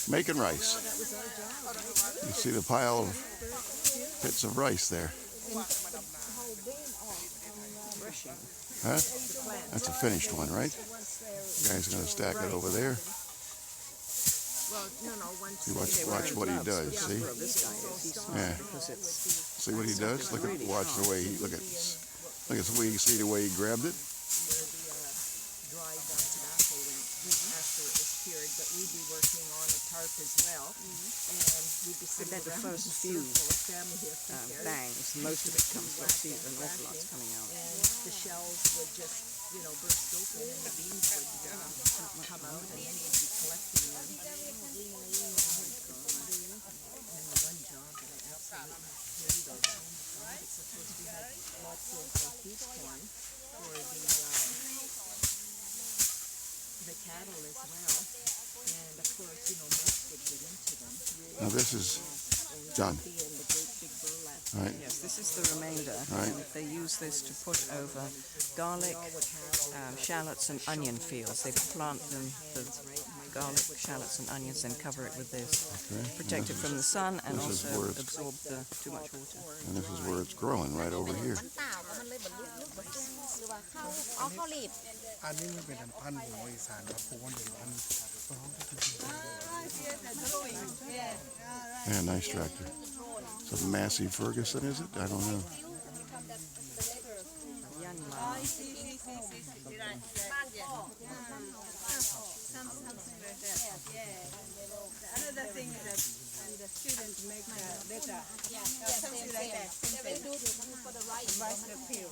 Making rice. You see the pile of bits of rice there. Huh? That's a finished one, right? The guy's going to stack it over there. See, watch what he does. See? Yeah. See what he does? Watch the way he look at the way you see the way he grabbed it. But we'd be working on a tarp as well, and we'd be sitting the around first few bangs, most of it comes from seed, an awful lot's coming out. And the shells would just, burst open, and the beans would come out, and then we'd be collecting them. And the one job that I absolutely hated, it's supposed to have lots of feed corn for the cattle as well. And of course, most would get into them. Now this is done. Right. Yes, this is the remainder. Right. And they use this to put over garlic, shallots and onion fields. They plant them, the garlic, shallots and onions, and cover it with this. Okay. Protect it from the sun and this also absorb too much water. And this is where it's growing, right over here. Yeah, nice tractor. It's a Massey Ferguson, is it? I don't know. Another thing that the students make better, something like that, rice appeal.